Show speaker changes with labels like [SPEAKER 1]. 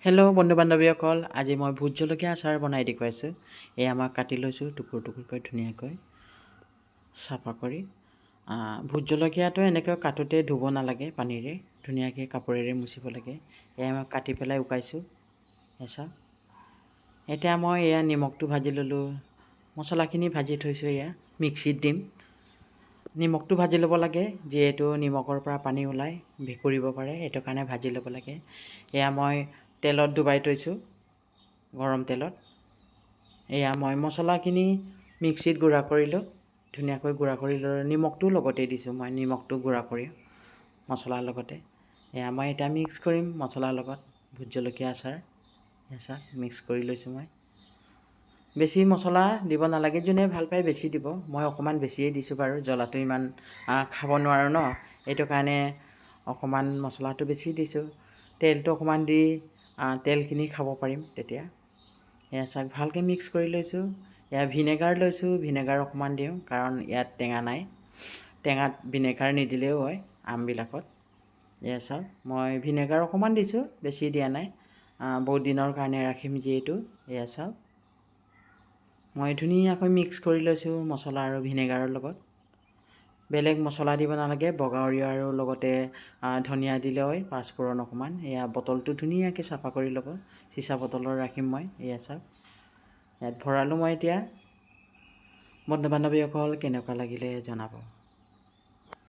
[SPEAKER 1] Hello' বন্ধু বান্ধৱীসকল, আজি মই ভোট জলকীয়া আচাৰ বনাই দেখুৱাইছোঁ। এয়া মই কাটি লৈছোঁ টুকুৰ টুকুৰকৈ ধুনীয়াকৈ চাফা কৰি। ভোট জলকীয়াটো এনেকৈ কাটোতে ধুব নালাগে, পানীৰে ধুনীয়াকৈ কাপোৰেৰে মুচিব লাগে। এয়া মই কাটি পেলাই শুকাইছোঁ। চাওক, এতিয়া মই এয়া নিমখটো ভাজি ল'লোঁ, মছলাখিনি ভাজি থৈছোঁ। এয়া মিক্সিত দিম। নিমখটো ভাজি ল'ব লাগে, যিহেতু নিমখৰ পৰা পানী ওলাই ভেঁকুৰিব পাৰে, সেইটো কাৰণে ভাজি ল'ব লাগে। এয়া মই তেলত ডুবাই থৈছোঁ, গৰম তেলত। এয়া মই মছলাখিনি মিক্সিত গুড়া কৰিলোঁ, ধুনীয়াকৈ গুড়া কৰি লৈ নিমখটোও লগতে দিছোঁ। মই নিমখটো গুড়া কৰি মছলাৰ লগতে এয়া মই এতিয়া মিক্স কৰিম মছলাৰ লগত। ভোট জলকীয়া আচাৰ চাওক, মিক্স কৰি লৈছোঁ মই। বেছি মছলা দিব নালাগে, যোনে ভাল পায় বেছি দিব। মই অকণমান বেছিয়ে দিছোঁ বাৰু, জ্বলাটো ইমান খাব নোৱাৰোঁ ন, এইটো কাৰণে অকণমান মছলাটো বেছি দিছোঁ। তেলটো অকণমান দি তেলখিনি খাব পাৰিম তেতিয়া। এয়া চাওক, ভালকৈ মিক্স কৰি লৈছোঁ। এয়া ভিনেগাৰ লৈছোঁ, ভিনেগাৰ অকণমান দিওঁ, কাৰণ ইয়াত টেঙা নাই। টেঙাত ভিনেগাৰ নিদিলেও হয় আমবিলাকত। এয়া চাওক, মই ভিনেগাৰ অকণমান দিছোঁ, বেছি দিয়া নাই। বহুত দিনৰ কাৰণে ৰাখিম যিহেতু। এয়া চাওক, মই ধুনীয়াকৈ মিক্স কৰি লৈছোঁ মছলা আৰু ভিনেগাৰৰ লগত। বেলেগ মছলা দিব নালাগে, বগা সৰিয়হ আৰু লগতে ধনিয়া দিলে হয়, পাঁচফোৰণ অকণমান। এয়া বটলটো ধুনীয়াকৈ চাফা কৰি ল'ব, চিচা বটলত ৰাখিম মই। এয়া চাওক, ইয়াত ভৰালোঁ মই এতিয়া। বন্ধু বান্ধৱীসকল, কেনেকুৱা লাগিলে জনাব।